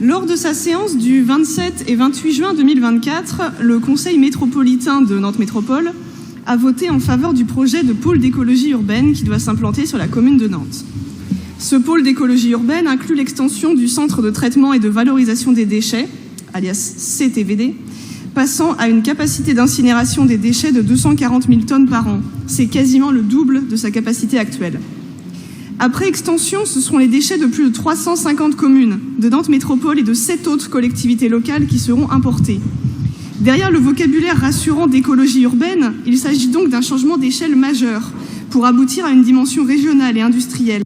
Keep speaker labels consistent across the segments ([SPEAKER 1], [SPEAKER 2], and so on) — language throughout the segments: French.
[SPEAKER 1] Lors de sa séance du 27 et 28 juin 2024, le Conseil métropolitain de Nantes Métropole a voté en faveur du projet de pôle d'écologie urbaine qui doit s'implanter sur la commune de Nantes. Ce pôle d'écologie urbaine inclut l'extension du centre de traitement et de valorisation des déchets, alias CTVD, passant à une capacité d'incinération des déchets de 240 000 tonnes par an. C'est quasiment le double de sa capacité actuelle. Après extension, ce seront les déchets de plus de 350 communes, de Nantes Métropole et de 7 autres collectivités locales qui seront importés. Derrière le vocabulaire rassurant d'écologie urbaine, il s'agit donc d'un changement d'échelle majeur pour aboutir à une dimension régionale et industrielle.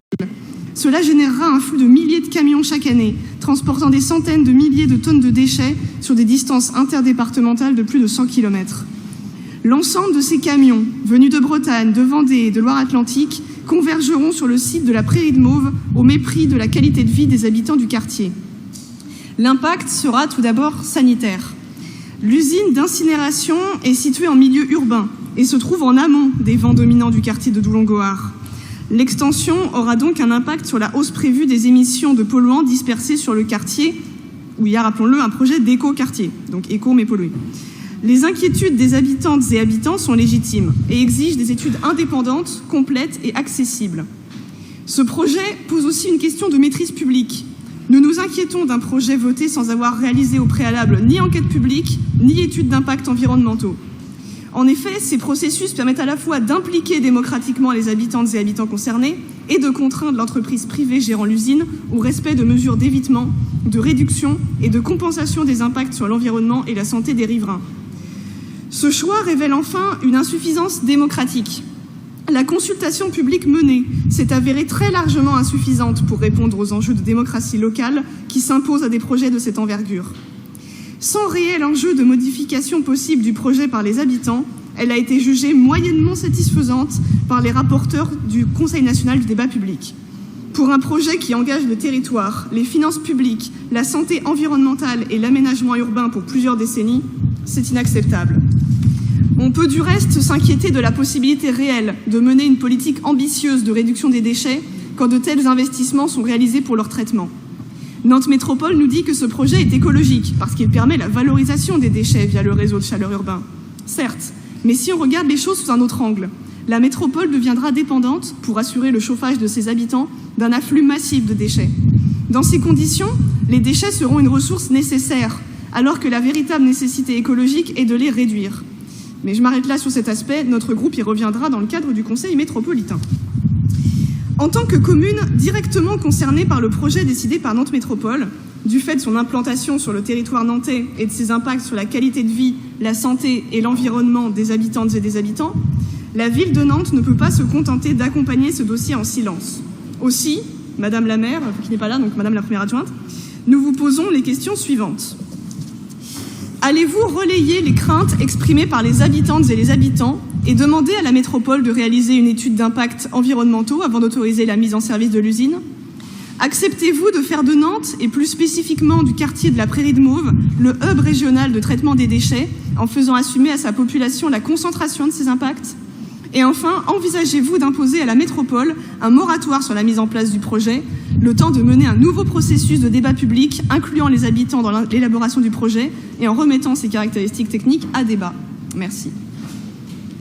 [SPEAKER 1] Cela générera un flux de milliers de camions chaque année, transportant des centaines de milliers de tonnes de déchets sur des distances interdépartementales de plus de 100 km. L'ensemble de ces camions, venus de Bretagne, de Vendée et de Loire-Atlantique, convergeront sur le site de la Prairie de Mauves au mépris de la qualité de vie des habitants du quartier. L'impact sera tout d'abord sanitaire. L'usine d'incinération est située en milieu urbain et se trouve en amont des vents dominants du quartier de Doulon-Gohard. L'extension aura donc un impact sur la hausse prévue des émissions de polluants dispersés sur le quartier, où il y a, rappelons-le, un projet d'éco-quartier, donc éco mais pollué. Les inquiétudes des habitantes et habitants sont légitimes et exigent des études indépendantes, complètes et accessibles. Ce projet pose aussi une question de maîtrise publique. Nous nous inquiétons d'un projet voté sans avoir réalisé au préalable ni enquête publique, ni études d'impact environnementaux. En effet, ces processus permettent à la fois d'impliquer démocratiquement les habitantes et habitants concernés et de contraindre l'entreprise privée gérant l'usine au respect de mesures d'évitement, de réduction et de compensation des impacts sur l'environnement et la santé des riverains. Ce choix révèle enfin une insuffisance démocratique. La consultation publique menée s'est avérée très largement insuffisante pour répondre aux enjeux de démocratie locale qui s'imposent à des projets de cette envergure. Sans réel enjeu de modification possible du projet par les habitants, elle a été jugée moyennement satisfaisante par les rapporteurs du Conseil national du débat public. Pour un projet qui engage le territoire, les finances publiques, la santé environnementale et l'aménagement urbain pour plusieurs décennies, c'est inacceptable. On peut du reste s'inquiéter de la possibilité réelle de mener une politique ambitieuse de réduction des déchets quand de tels investissements sont réalisés pour leur traitement. Nantes Métropole nous dit que ce projet est écologique parce qu'il permet la valorisation des déchets via le réseau de chaleur urbain. Certes, mais si on regarde les choses sous un autre angle, la métropole deviendra dépendante, pour assurer le chauffage de ses habitants, d'un afflux massif de déchets. Dans ces conditions, les déchets seront une ressource nécessaire, alors que la véritable nécessité écologique est de les réduire. Mais je m'arrête là sur cet aspect, notre groupe y reviendra dans le cadre du Conseil métropolitain. En tant que commune directement concernée par le projet décidé par Nantes Métropole, du fait de son implantation sur le territoire nantais et de ses impacts sur la qualité de vie, la santé et l'environnement des habitantes et des habitants, la ville de Nantes ne peut pas se contenter d'accompagner ce dossier en silence. Aussi, Madame la maire, qui n'est pas là, donc Madame la première adjointe, nous vous posons les questions suivantes. Allez-vous relayer les craintes exprimées par les habitantes et les habitants et demander à la métropole de réaliser une étude d'impact environnementaux avant d'autoriser la mise en service de l'usine? Acceptez-vous de faire de Nantes, et plus spécifiquement du quartier de la Prairie de Mauves, le hub régional de traitement des déchets, en faisant assumer à sa population la concentration de ces impacts? Et enfin, envisagez-vous d'imposer à la métropole un moratoire sur la mise en place du projet, le temps de mener un nouveau processus de débat public incluant les habitants dans l'élaboration du projet et en remettant ses caractéristiques techniques à débat? Merci.